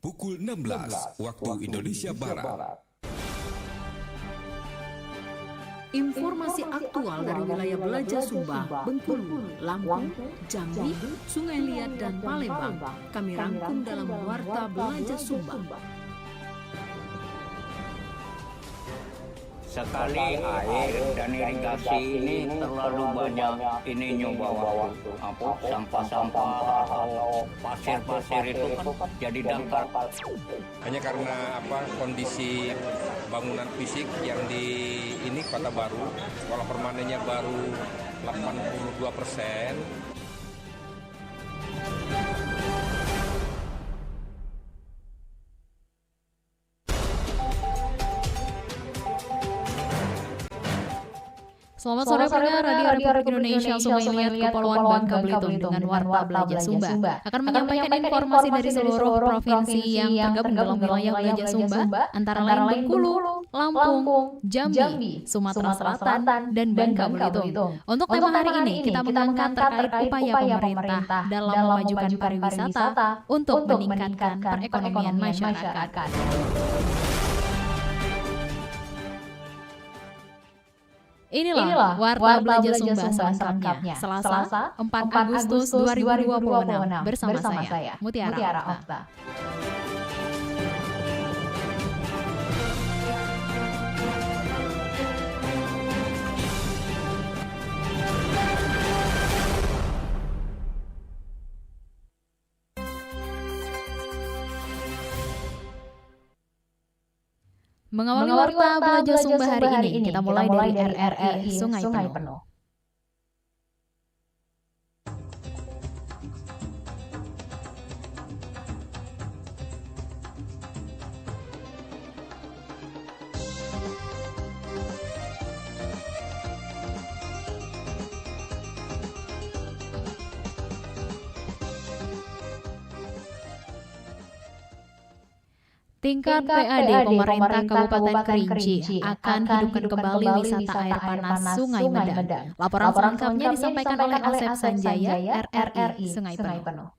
pukul 16 waktu Indonesia Barat. Informasi aktual dari wilayah Belaja Sumba, Bengkulu, Lampung, Jambi, Sungai Liat, dan Palembang kami rangkum dalam Warta Belaja Sumba. Sekali air dan irigasi ini terlalu banyak ini nyoba sampah-sampah atau pasir-pasir itu kan jadi dangkal. Hanya karena kondisi bangunan fisik yang di ini Kota Baru, sekolah permanennya baru 82%. Selamat sore pendengar Radio Republik Indonesia Sungai Liat Kepulauan Bangka Belitung dengan Warta Belaja Sumba akan menyampaikan informasi dari seluruh provinsi yang tergabung dalam wilayah Belaja Sumba antara lain Bengkulu, Lampung, Jambi, Sumatera Selatan, dan Bangka Belitung. Untuk tema hari ini kita mengangkat terkait upaya pemerintah dalam memajukan pariwisata untuk meningkatkan perekonomian masyarakat. Inilah Warta Belaja Sumba selengkapnya Selasa 4 Agustus 2026 bersama saya Mutiara Okta. Mengawali Warta Belaja Sumba hari ini, kita mulai dari RRI Sungai Penuh. Tingkat PAD pemerintah Kabupaten Kerinci akan hidupkan kembali wisata air panas Sungai Medang. Laporan selengkapnya disampaikan oleh Asep Sanjaya, RRI Sungai Penuh.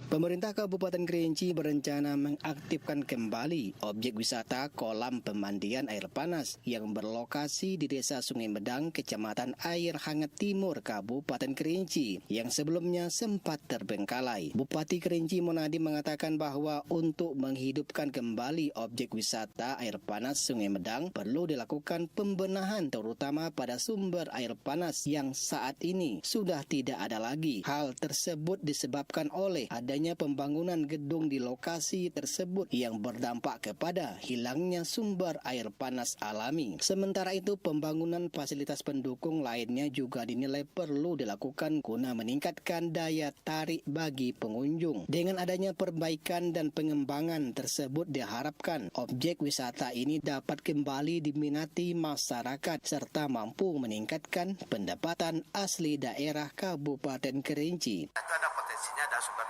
Pemerintah Kabupaten Kerinci berencana mengaktifkan kembali objek wisata kolam pemandian air panas yang berlokasi di Desa Sungai Medang, Kecamatan Air Hangat Timur, Kabupaten Kerinci, yang sebelumnya sempat terbengkalai. Bupati Kerinci Monadi mengatakan bahwa untuk menghidupkan kembali objek wisata air panas Sungai Medang perlu dilakukan pembenahan terutama pada sumber air panas yang saat ini sudah tidak ada lagi. Hal tersebut disebabkan oleh adanya pembangunan gedung di lokasi tersebut yang berdampak kepada hilangnya sumber air panas alami. Sementara itu, pembangunan fasilitas pendukung lainnya juga dinilai perlu dilakukan guna meningkatkan daya tarik bagi pengunjung. Dengan adanya perbaikan dan pengembangan tersebut diharapkan objek wisata ini dapat kembali diminati masyarakat serta mampu meningkatkan pendapatan asli daerah Kabupaten Kerinci. Itu ada potensinya, ada sumber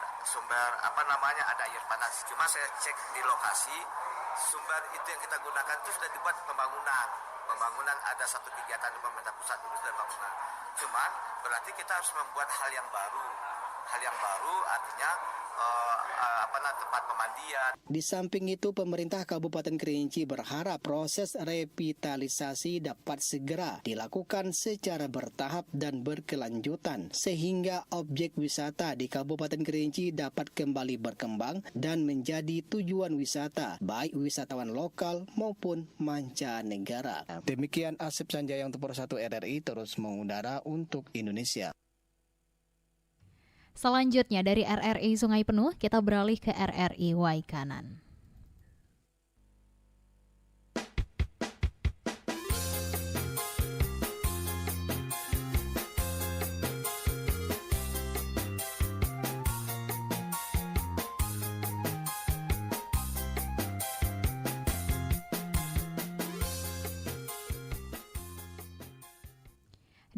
ada air panas. Cuma saya cek di lokasi sumber itu yang kita gunakan itu sudah dibuat pembangunan ada satu kegiatan di pemerintah pusat itu sudah pembangunan. Cuman berarti kita harus membuat hal yang baru artinya tempat pemandian. Di samping itu, pemerintah Kabupaten Kerinci berharap proses revitalisasi dapat segera dilakukan secara bertahap dan berkelanjutan sehingga objek wisata di Kabupaten Kerinci dapat kembali berkembang dan menjadi tujuan wisata baik wisatawan lokal maupun mancanegara. Demikian Asep Sanjaya untuk Pro1 RRI terus mengudara untuk Indonesia. Selanjutnya dari RRI Sungai Penuh, kita beralih ke RRI Waikanan.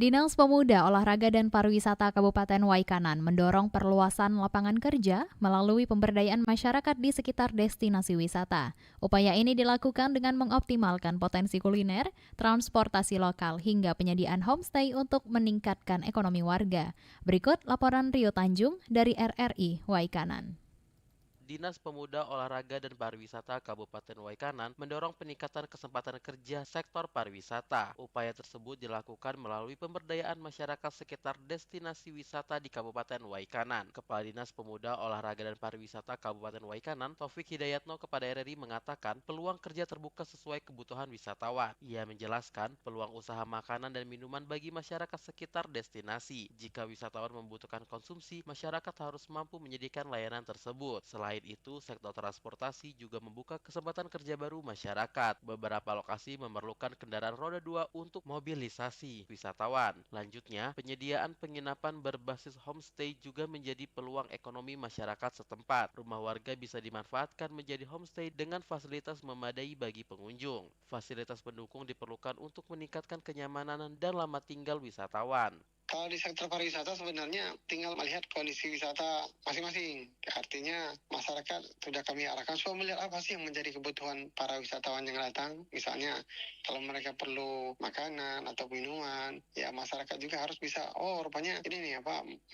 Dinas Pemuda, Olahraga dan Pariwisata Kabupaten Waikanan mendorong perluasan lapangan kerja melalui pemberdayaan masyarakat di sekitar destinasi wisata. Upaya ini dilakukan dengan mengoptimalkan potensi kuliner, transportasi lokal hingga penyediaan homestay untuk meningkatkan ekonomi warga. Berikut laporan Rio Tanjung dari RRI Waikanan. Dinas Pemuda, Olahraga dan Pariwisata Kabupaten Waikanan mendorong peningkatan kesempatan kerja sektor pariwisata. Upaya tersebut dilakukan melalui pemberdayaan masyarakat sekitar destinasi wisata di Kabupaten Waikanan. Kepala Dinas Pemuda, Olahraga dan Pariwisata Kabupaten Waikanan, Taufik Hidayatno kepada RRI mengatakan peluang kerja terbuka sesuai kebutuhan wisatawan. Ia menjelaskan peluang usaha makanan dan minuman bagi masyarakat sekitar destinasi. Jika wisatawan membutuhkan konsumsi, masyarakat harus mampu menyediakan layanan tersebut. Selain itu, sektor transportasi juga membuka kesempatan kerja baru masyarakat. Beberapa lokasi memerlukan kendaraan roda 2 untuk mobilisasi wisatawan. Lanjutnya, penyediaan penginapan berbasis homestay juga menjadi peluang ekonomi masyarakat setempat. Rumah warga bisa dimanfaatkan menjadi homestay dengan fasilitas memadai bagi pengunjung. Fasilitas pendukung diperlukan untuk meningkatkan kenyamanan dan lama tinggal wisatawan. Kalau di sektor pariwisata sebenarnya tinggal melihat kondisi wisata masing-masing. Artinya masyarakat sudah kami arahkan supaya melihat apa sih yang menjadi kebutuhan para wisatawan yang datang. Misalnya kalau mereka perlu makanan atau minuman, ya masyarakat juga harus bisa, oh rupanya ini nih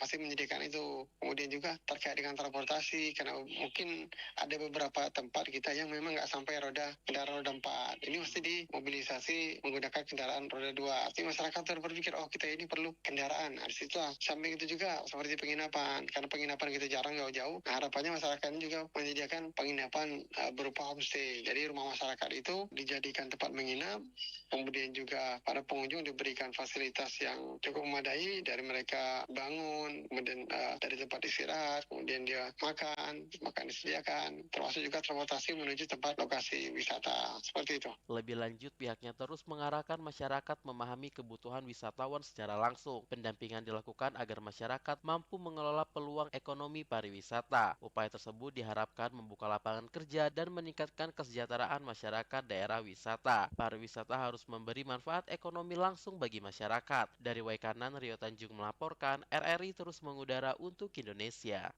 masih menyediakan itu. Kemudian juga terkait dengan transportasi, karena mungkin ada beberapa tempat kita yang memang nggak sampai kendaraan roda 4. Ini mesti dimobilisasi menggunakan kendaraan roda 2. Artinya masyarakat berpikir, oh kita ini perlu kendaraan. Nah, disitulah. Samping itu juga seperti penginapan, karena penginapan kita jarang jauh-jauh. Nah, harapannya masyarakat ini juga menyediakan penginapan berupa homestay. Jadi rumah masyarakat itu dijadikan tempat menginap, kemudian juga para pengunjung diberikan fasilitas yang cukup memadai, dari mereka bangun, kemudian dari tempat istirahat, kemudian dia makan disediakan, termasuk juga transportasi menuju tempat lokasi wisata, seperti itu. Lebih lanjut, pihaknya terus mengarahkan masyarakat memahami kebutuhan wisatawan secara langsung. Pendampingan dilakukan agar masyarakat mampu mengelola peluang ekonomi pariwisata. Upaya tersebut diharapkan membuka lapangan kerja dan meningkatkan kesejahteraan masyarakat daerah wisata. Pariwisata harus memberi manfaat ekonomi langsung bagi masyarakat. Dari Waikanan, Rio Tanjung melaporkan, RRI terus mengudara untuk Indonesia.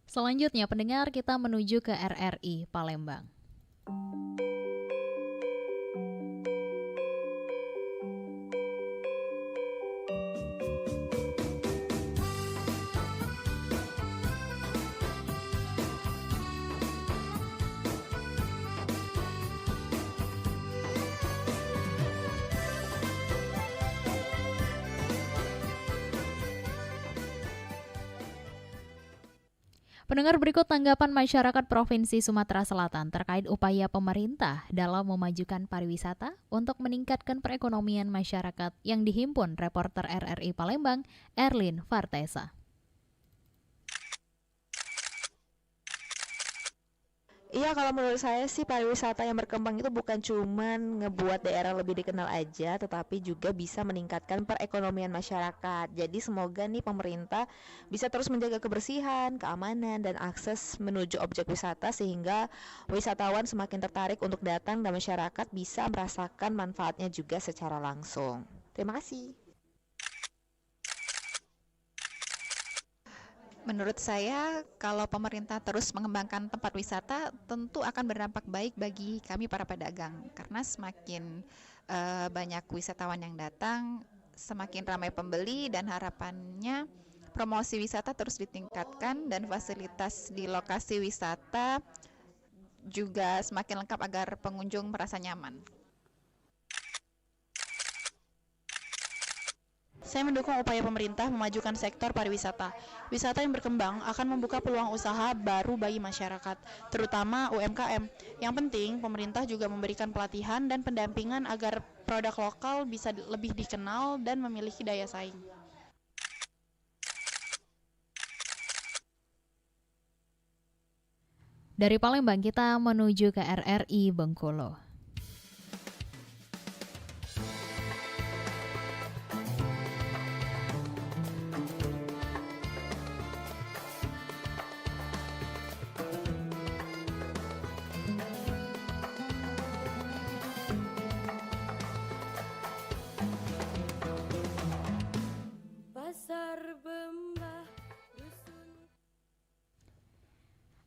Selanjutnya, pendengar, kita menuju ke RRI Palembang. Pendengar, berikut tanggapan masyarakat Provinsi Sumatera Selatan terkait upaya pemerintah dalam memajukan pariwisata untuk meningkatkan perekonomian masyarakat yang dihimpun reporter RRI Palembang, Erlin Fartesa. Iya, kalau menurut saya sih pariwisata yang berkembang itu bukan cuman ngebuat daerah lebih dikenal aja, tetapi juga bisa meningkatkan perekonomian masyarakat. Jadi semoga nih pemerintah bisa terus menjaga kebersihan, keamanan, dan akses menuju objek wisata sehingga wisatawan semakin tertarik untuk datang dan masyarakat bisa merasakan manfaatnya juga secara langsung. Terima kasih. Menurut saya, kalau pemerintah terus mengembangkan tempat wisata, tentu akan berdampak baik bagi kami para pedagang. Karena semakin banyak wisatawan yang datang, semakin ramai pembeli, dan harapannya promosi wisata terus ditingkatkan dan fasilitas di lokasi wisata juga semakin lengkap agar pengunjung merasa nyaman. Saya mendukung upaya pemerintah memajukan sektor pariwisata. Wisata yang berkembang akan membuka peluang usaha baru bagi masyarakat, terutama UMKM. Yang penting, pemerintah juga memberikan pelatihan dan pendampingan agar produk lokal bisa lebih dikenal dan memiliki daya saing. Dari Palembang kita menuju ke RRI Bengkulu.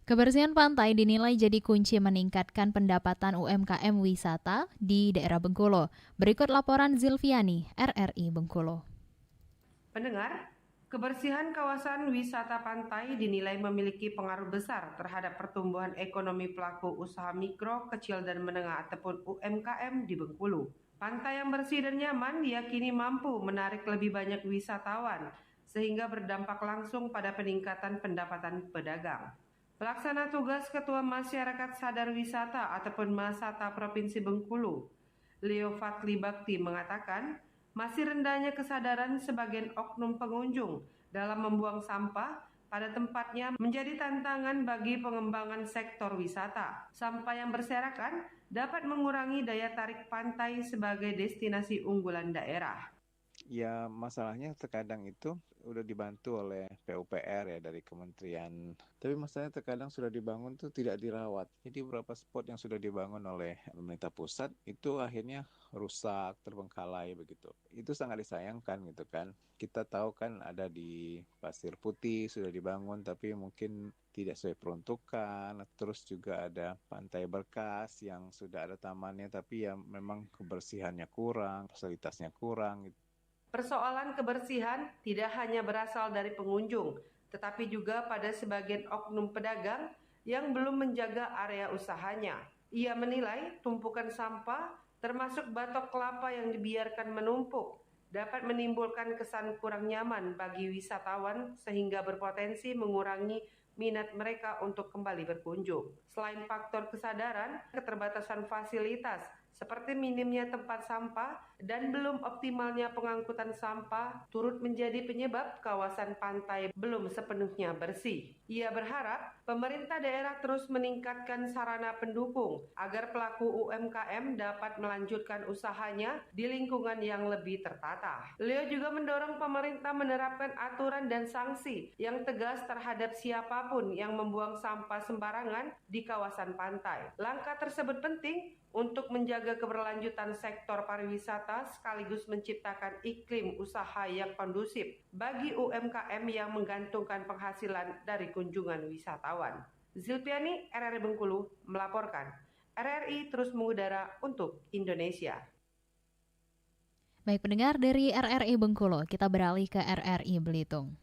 Kebersihan pantai dinilai jadi kunci meningkatkan pendapatan UMKM wisata di daerah Bengkulu. Berikut laporan Zilviani, RRI Bengkulu. Pendengar, Kebersihan kawasan wisata pantai dinilai memiliki pengaruh besar terhadap pertumbuhan ekonomi pelaku usaha mikro, kecil dan menengah ataupun UMKM di Bengkulu. Pantai yang bersih dan nyaman diyakini mampu menarik lebih banyak wisatawan sehingga berdampak langsung pada peningkatan pendapatan pedagang. Pelaksana tugas Ketua Masyarakat Sadar Wisata ataupun Masata Provinsi Bengkulu, Leo Fatli Bakti mengatakan, masih rendahnya kesadaran sebagian oknum pengunjung dalam membuang sampah pada tempatnya menjadi tantangan bagi pengembangan sektor wisata. Sampah yang berserakan dapat mengurangi daya tarik pantai sebagai destinasi unggulan daerah. Ya, masalahnya terkadang itu udah dibantu oleh PUPR ya dari kementerian. Tapi masalahnya terkadang sudah dibangun tuh tidak dirawat. Jadi beberapa spot yang sudah dibangun oleh pemerintah pusat itu akhirnya rusak, terbengkalai begitu. Itu sangat disayangkan gitu kan. Kita tahu kan ada di Pasir Putih sudah dibangun tapi mungkin tidak sesuai peruntukan. Terus juga ada Pantai Berkas yang sudah ada tamannya tapi ya memang kebersihannya kurang, fasilitasnya kurang gitu. Persoalan kebersihan tidak hanya berasal dari pengunjung, tetapi juga pada sebagian oknum pedagang yang belum menjaga area usahanya. Ia menilai tumpukan sampah, termasuk batok kelapa yang dibiarkan menumpuk, dapat menimbulkan kesan kurang nyaman bagi wisatawan sehingga berpotensi mengurangi minat mereka untuk kembali berkunjung. Selain faktor kesadaran, keterbatasan fasilitas, seperti minimnya tempat sampah dan belum optimalnya pengangkutan sampah turut menjadi penyebab kawasan pantai belum sepenuhnya bersih. Ia berharap pemerintah daerah terus meningkatkan sarana pendukung agar pelaku UMKM dapat melanjutkan usahanya di lingkungan yang lebih tertata. Leo juga mendorong pemerintah menerapkan aturan dan sanksi yang tegas terhadap siapapun yang membuang sampah sembarangan di kawasan pantai. Langkah tersebut penting untuk menjaga keberlanjutan sektor pariwisata sekaligus menciptakan iklim usaha yang kondusif bagi UMKM yang menggantungkan penghasilan dari kunjungan wisatawan. Zilpiani, RRI Bengkulu, melaporkan. RRI terus mengudara untuk Indonesia. Baik pendengar dari RRI Bengkulu, kita beralih ke RRI Belitung.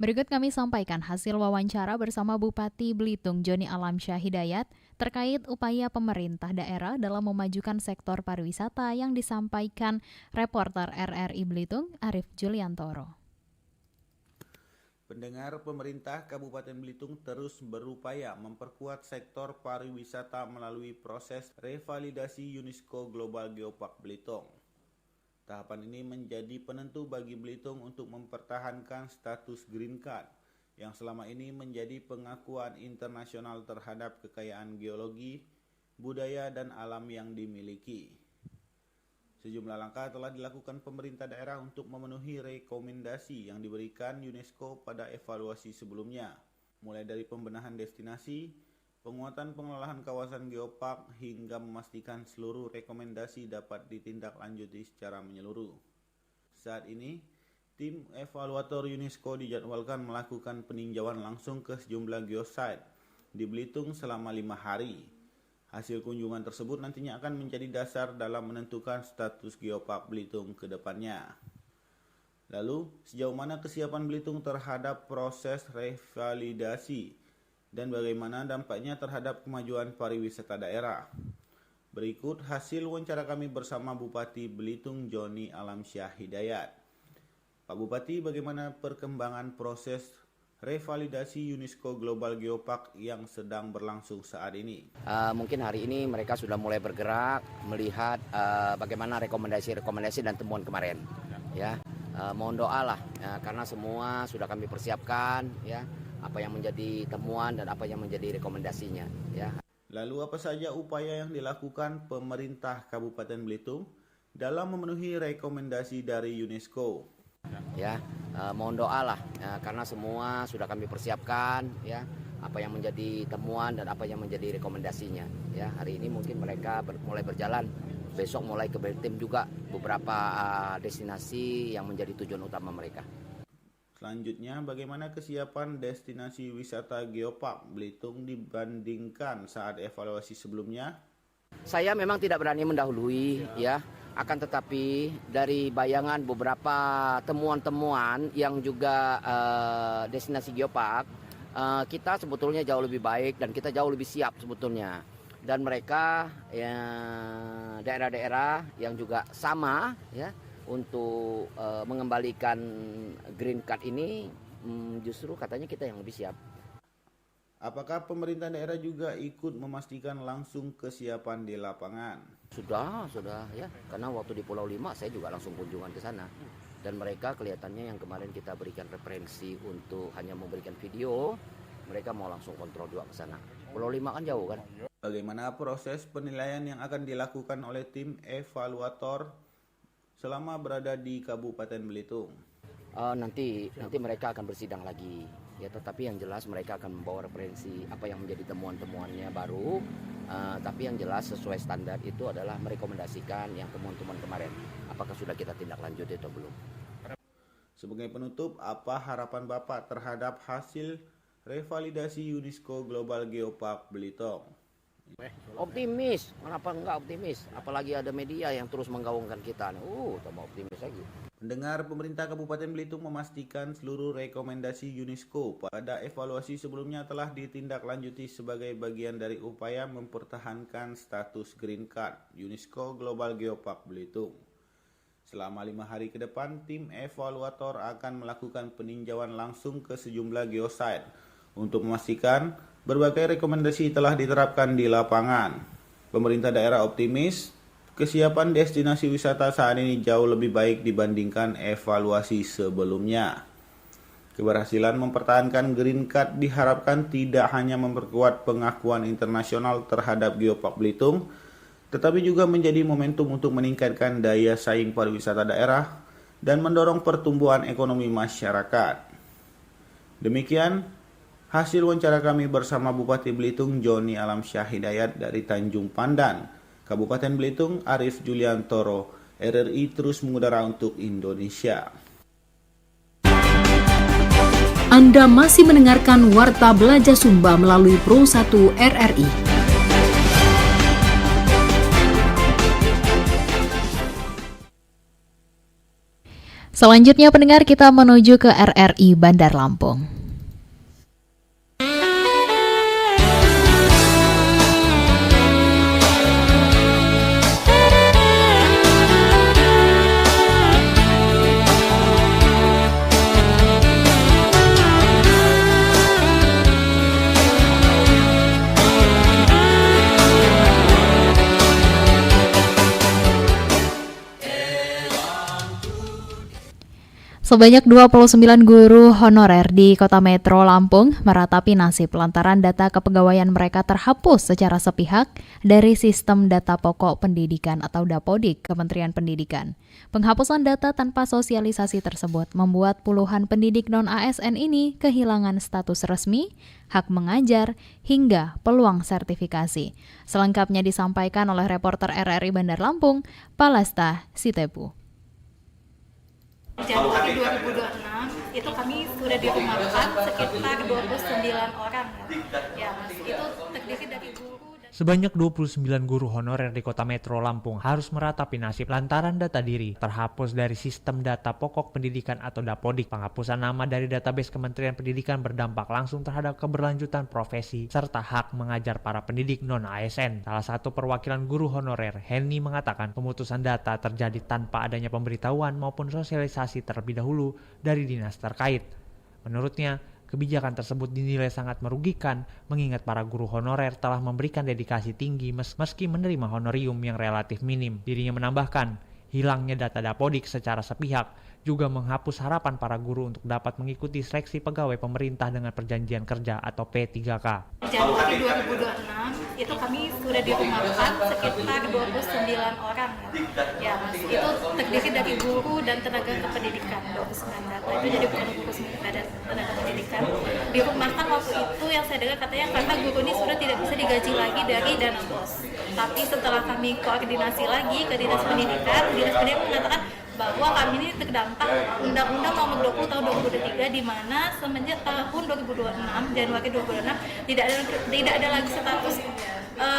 Berikut kami sampaikan hasil wawancara bersama Bupati Belitung Joni Alamsyah Hidayat terkait upaya pemerintah daerah dalam memajukan sektor pariwisata yang disampaikan reporter RRI Belitung Arif Juliantoro. Pendengar, pemerintah Kabupaten Belitung terus berupaya memperkuat sektor pariwisata melalui proses revalidasi UNESCO Global Geopark Belitung. Tahapan ini menjadi penentu bagi Belitung untuk mempertahankan status Green Card yang selama ini menjadi pengakuan internasional terhadap kekayaan geologi, budaya, dan alam yang dimiliki. Sejumlah langkah telah dilakukan pemerintah daerah untuk memenuhi rekomendasi yang diberikan UNESCO pada evaluasi sebelumnya, mulai dari pembenahan destinasi, penguatan pengelolaan kawasan geopark hingga memastikan seluruh rekomendasi dapat ditindaklanjuti secara menyeluruh. Saat ini, tim evaluator UNESCO dijadwalkan melakukan peninjauan langsung ke sejumlah geosite di Belitung selama 5 hari. Hasil kunjungan tersebut nantinya akan menjadi dasar dalam menentukan status geopark Belitung ke depannya. Lalu, sejauh mana kesiapan Belitung terhadap proses revalidasi dan bagaimana dampaknya terhadap kemajuan pariwisata daerah? Berikut hasil wawancara kami bersama Bupati Belitung Joni Alamsyah Hidayat. Pak Bupati, bagaimana perkembangan proses revalidasi UNESCO Global Geopark yang sedang berlangsung saat ini? Mungkin hari ini mereka sudah mulai bergerak melihat bagaimana rekomendasi dan temuan kemarin. Ya, mohon doa lah karena semua sudah kami persiapkan ya. Apa yang menjadi temuan dan apa yang menjadi rekomendasinya ya. Lalu apa saja upaya yang dilakukan pemerintah Kabupaten Belitung dalam memenuhi rekomendasi dari UNESCO? Ya, mohon doa lah karena semua sudah kami persiapkan ya, apa yang menjadi temuan dan apa yang menjadi rekomendasinya. Ya, hari ini mungkin mereka mulai berjalan, besok mulai ke Belitung juga beberapa destinasi yang menjadi tujuan utama mereka. Selanjutnya, bagaimana kesiapan destinasi wisata Geopark Belitung dibandingkan saat evaluasi sebelumnya? Saya memang tidak berani mendahului ya, akan tetapi dari bayangan beberapa temuan-temuan yang juga destinasi Geopark, kita sebetulnya jauh lebih baik dan kita jauh lebih siap sebetulnya. Dan mereka ya, daerah-daerah yang juga sama ya, untuk mengembalikan green card ini justru katanya kita yang lebih siap. Apakah pemerintah daerah juga ikut memastikan langsung kesiapan di lapangan? Sudah ya, karena waktu di Pulau 5 saya juga langsung kunjungan ke sana. Dan mereka kelihatannya yang kemarin kita berikan referensi untuk hanya memberikan video, mereka mau langsung kontrol juga ke sana. Pulau 5 kan jauh kan. Bagaimana proses penilaian yang akan dilakukan oleh tim evaluator selama berada di Kabupaten Belitung? Nanti mereka akan bersidang lagi. Ya, tetapi yang jelas mereka akan membawa referensi apa yang menjadi temuan-temuannya baru. Tapi yang jelas sesuai standar itu adalah merekomendasikan yang temuan-temuan kemarin. Apakah sudah kita tindak lanjuti atau belum? Sebagai penutup, apa harapan Bapak terhadap hasil revalidasi UNESCO Global Geopark Belitung? Optimis, kenapa enggak optimis? Apalagi ada media yang terus menggaungkan kita. Tambah optimis lagi. Mendengar pemerintah Kabupaten Belitung memastikan seluruh rekomendasi UNESCO pada evaluasi sebelumnya telah ditindaklanjuti sebagai bagian dari upaya mempertahankan status Green Card UNESCO Global Geopark Belitung. Selama 5 hari ke depan, tim evaluator akan melakukan peninjauan langsung ke sejumlah geosite untuk memastikan berbagai rekomendasi telah diterapkan di lapangan. Pemerintah daerah optimis kesiapan destinasi wisata saat ini jauh lebih baik dibandingkan evaluasi sebelumnya. Keberhasilan mempertahankan Green Card diharapkan tidak hanya memperkuat pengakuan internasional terhadap Geopark Belitung, tetapi juga menjadi momentum untuk meningkatkan daya saing pariwisata daerah dan mendorong pertumbuhan ekonomi masyarakat. Demikian hasil wawancara kami bersama Bupati Belitung Joni Alam Syah Hidayat dari Tanjung Pandan, Kabupaten Belitung. Arif Juliantoro, RRI terus mengudara untuk Indonesia. Anda masih mendengarkan Warta Belaja Sumba melalui Pro 1 RRI. Selanjutnya pendengar, kita menuju ke RRI Bandar Lampung. Sebanyak 29 guru honorer di Kota Metro Lampung meratapi nasib lantaran data kepegawaian mereka terhapus secara sepihak dari Sistem Data Pokok Pendidikan atau Dapodik Kementerian Pendidikan. Penghapusan data tanpa sosialisasi tersebut membuat puluhan pendidik non-ASN ini kehilangan status resmi, hak mengajar, hingga peluang sertifikasi. Selengkapnya disampaikan oleh reporter RRI Bandar Lampung, Palasta Sitepu. Januari 2026 itu kami sudah dirumahkan sekitar 29 orang ya. Itu terdiri dari guru. Sebanyak 29 guru honorer di Kota Metro Lampung harus meratapi nasib lantaran data diri terhapus dari Sistem Data Pokok Pendidikan atau Dapodik. Penghapusan nama dari database Kementerian Pendidikan berdampak langsung terhadap keberlanjutan profesi serta hak mengajar para pendidik non-ASN. Salah satu perwakilan guru honorer, Henny, mengatakan pemutusan data terjadi tanpa adanya pemberitahuan maupun sosialisasi terlebih dahulu dari dinas terkait. Menurutnya, kebijakan tersebut dinilai sangat merugikan mengingat para guru honorer telah memberikan dedikasi tinggi meski menerima honorium yang relatif minim. Dirinya menambahkan, hilangnya data Dapodik secara sepihak juga menghapus harapan para guru untuk dapat mengikuti seleksi pegawai pemerintah dengan perjanjian kerja atau P3K. Januari 2026 itu kami sudah dirumahkan sekitar 29 orang ya Mas. Itu terdiri dari guru dan tenaga kependidikan 29 data. Itu jadi bukan guru dan tenaga pendidikan. Dirumahkan waktu itu yang saya dengar katanya karena guru ini sudah tidak bisa digaji lagi dari dana BOS. Tapi setelah kami koordinasi lagi ke Dinas Pendidikan mengatakan bahwa kami ini terdampak Undang-Undang Nomor 20 Tahun 2023 di mana semenjak tahun 2026 Januari 2026 tidak ada lagi status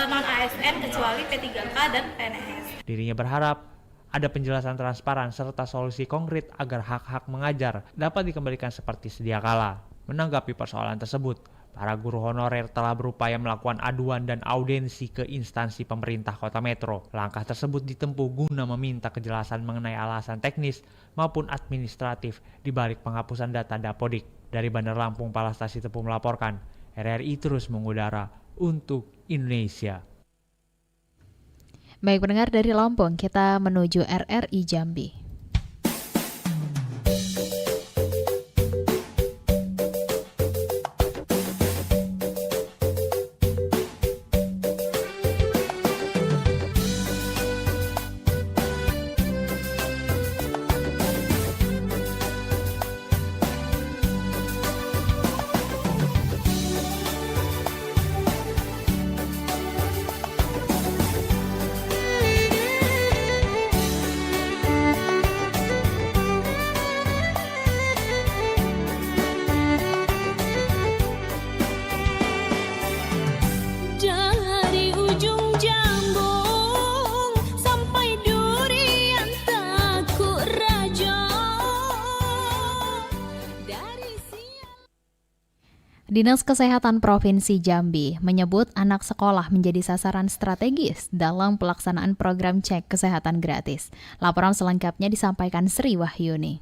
non ASN kecuali P3K dan PNS. Dirinya berharap ada penjelasan transparan serta solusi konkret agar hak-hak mengajar dapat dikembalikan seperti sedia kala. Menanggapi persoalan tersebut, para guru honorer telah berupaya melakukan aduan dan audiensi ke instansi pemerintah Kota Metro. Langkah tersebut ditempuh guna meminta kejelasan mengenai alasan teknis maupun administratif di balik penghapusan data Dapodik. Dari Bandar Lampung, Palastasi Tepu melaporkan, RRI terus mengudara untuk Indonesia. Baik pendengar, dari Lampung kita menuju RRI Jambi. Dinas Kesehatan Provinsi Jambi menyebut anak sekolah menjadi sasaran strategis dalam pelaksanaan program cek kesehatan gratis. Laporan selengkapnya disampaikan Sri Wahyuni.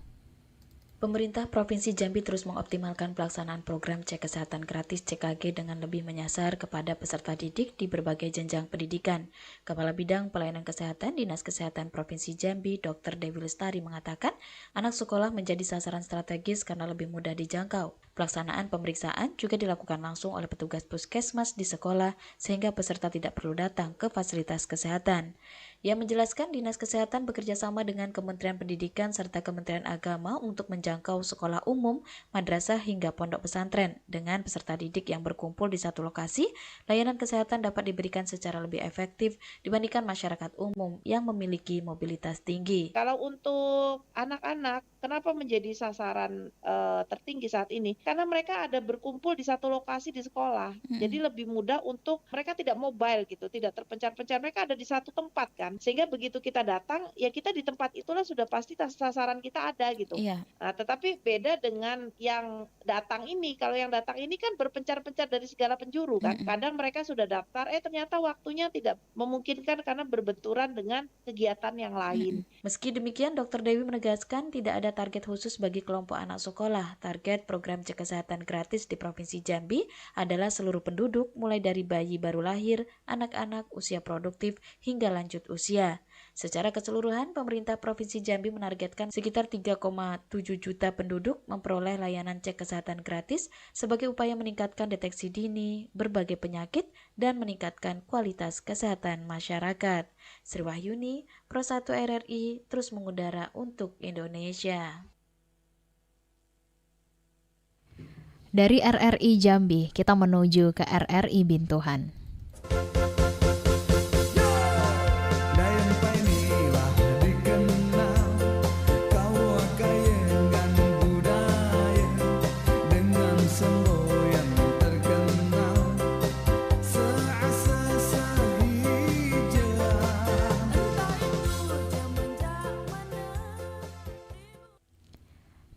Pemerintah Provinsi Jambi terus mengoptimalkan pelaksanaan program cek kesehatan gratis CKG dengan lebih menyasar kepada peserta didik di berbagai jenjang pendidikan. Kepala Bidang Pelayanan Kesehatan Dinas Kesehatan Provinsi Jambi, Dr. Dewi Lestari mengatakan, anak sekolah menjadi sasaran strategis karena lebih mudah dijangkau. Pelaksanaan pemeriksaan juga dilakukan langsung oleh petugas puskesmas di sekolah sehingga peserta tidak perlu datang ke fasilitas kesehatan. Ia menjelaskan Dinas Kesehatan bekerjasama dengan Kementerian Pendidikan serta Kementerian Agama untuk menjangkau sekolah umum, madrasah hingga pondok pesantren. Dengan peserta didik yang berkumpul di satu lokasi, layanan kesehatan dapat diberikan secara lebih efektif dibandingkan masyarakat umum yang memiliki mobilitas tinggi. Kalau untuk anak-anak, kenapa menjadi sasaran tertinggi saat ini? Karena mereka ada berkumpul di satu lokasi di sekolah. Jadi lebih mudah untuk mereka tidak mobile gitu, tidak terpencar-pencar. Mereka ada di satu tempat kan. Sehingga begitu kita datang, ya kita di tempat itulah sudah pasti sasaran kita ada gitu. Iya. Nah, tetapi beda dengan yang datang ini. Kalau yang datang ini kan berpencar-pencar dari segala penjuru kan. Kadang mereka sudah daftar, ternyata waktunya tidak memungkinkan karena berbenturan dengan kegiatan yang lain. Meski demikian, Dr. Dewi menegaskan tidak ada target khusus bagi kelompok anak sekolah. Target program cek kesehatan gratis di Provinsi Jambi adalah seluruh penduduk, mulai dari bayi baru lahir, anak-anak, usia produktif, hingga lanjut usia. Secara keseluruhan, pemerintah Provinsi Jambi menargetkan sekitar 3,7 juta penduduk memperoleh layanan cek kesehatan gratis sebagai upaya meningkatkan deteksi dini, berbagai penyakit, dan meningkatkan kualitas kesehatan masyarakat. Sri Wahyuni, Pro 1 RRI, terus mengudara untuk Indonesia. Dari RRI Jambi, kita menuju ke RRI Bintuhan.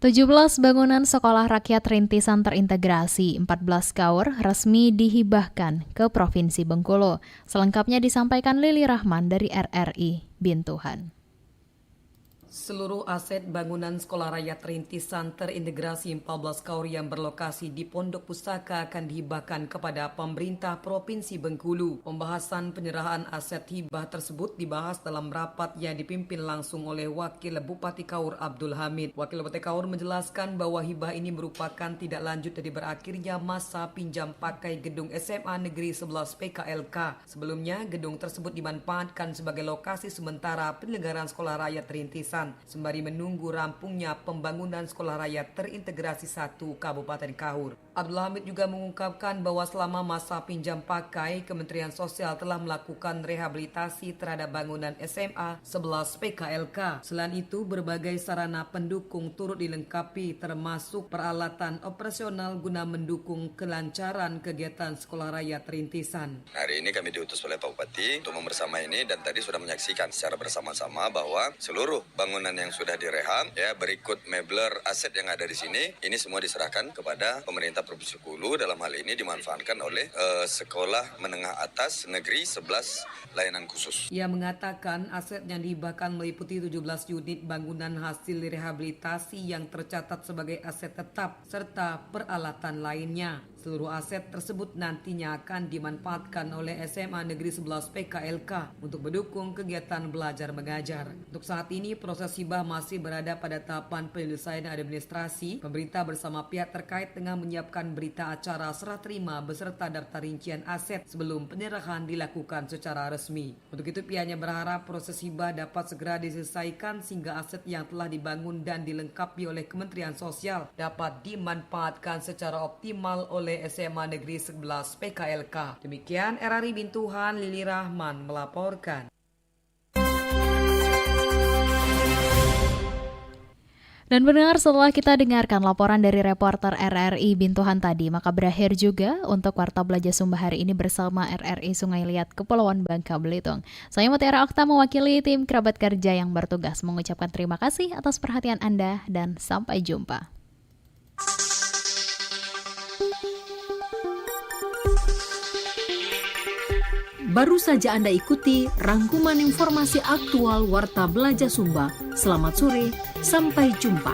Tujuh 17 bangunan sekolah rakyat rintisan terintegrasi 14 Kaur resmi dihibahkan ke Provinsi Bengkulu. Selengkapnya disampaikan Lili Rahman dari RRI Bintuhan. Seluruh aset bangunan Sekolah Rakyat Rintisan terintegrasi 14 kaur yang berlokasi di Pondok Pusaka akan dihibahkan kepada pemerintah Provinsi Bengkulu. Pembahasan penyerahan aset hibah tersebut dibahas dalam rapat yang dipimpin langsung oleh Wakil Bupati Kaur Abdul Hamid. Wakil Bupati Kaur menjelaskan bahwa hibah ini merupakan tidak lanjut dari berakhirnya masa pinjam pakai gedung SMA Negeri 11 PKLK. Sebelumnya, gedung tersebut dimanfaatkan sebagai lokasi sementara penyelenggaraan Sekolah Rakyat Rintisan sembari menunggu rampungnya pembangunan Sekolah Rakyat Terintegrasi 1 Kabupaten Kaur. Abdul Hamid juga mengungkapkan bahwa selama masa pinjam pakai, Kementerian Sosial telah melakukan rehabilitasi terhadap bangunan SMA 11 PKLK. Selain itu, berbagai sarana pendukung turut dilengkapi termasuk peralatan operasional guna mendukung kelancaran kegiatan Sekolah Rakyat Rintisan. Hari ini kami diutus oleh Pak Bupati untuk membersama ini dan tadi sudah menyaksikan secara bersama-sama bahwa seluruh bangunan yang sudah direhab, berikut mebler aset yang ada di sini, ini semua diserahkan kepada pemerintah Provinsi Bengkulu, dalam hal ini dimanfaatkan oleh Sekolah Menengah Atas Negeri 11 Layanan Khusus. Ia mengatakan aset yang dihibahkan meliputi 17 unit bangunan hasil rehabilitasi yang tercatat sebagai aset tetap serta peralatan lainnya. Seluruh aset tersebut nantinya akan dimanfaatkan oleh SMA Negeri 11 PKLK untuk mendukung kegiatan belajar mengajar. Untuk saat ini, proses hibah masih berada pada tahapan penyelesaian administrasi. Pemerintah bersama pihak terkait tengah menyiapkan berita acara serah terima beserta daftar rincian aset sebelum penyerahan dilakukan secara resmi. Untuk itu, pihaknya berharap proses hibah dapat segera diselesaikan sehingga aset yang telah dibangun dan dilengkapi oleh Kementerian Sosial dapat dimanfaatkan secara optimal oleh SMA Negeri 11 PKLK. Demikian RRI Bintuhan, Lili Rahman melaporkan. Dan benar, setelah kita dengarkan laporan dari reporter RRI Bintuhan tadi, maka berakhir juga untuk Warta Belajar Sumba hari ini bersama RRI Sungai Liat Kepulauan Bangka Belitung. Saya Mutiara Okta mewakili tim kerabat kerja yang bertugas mengucapkan terima kasih atas perhatian Anda dan sampai jumpa. Baru saja Anda ikuti rangkuman informasi aktual Warta Belajar Sumba. Selamat sore, sampai jumpa.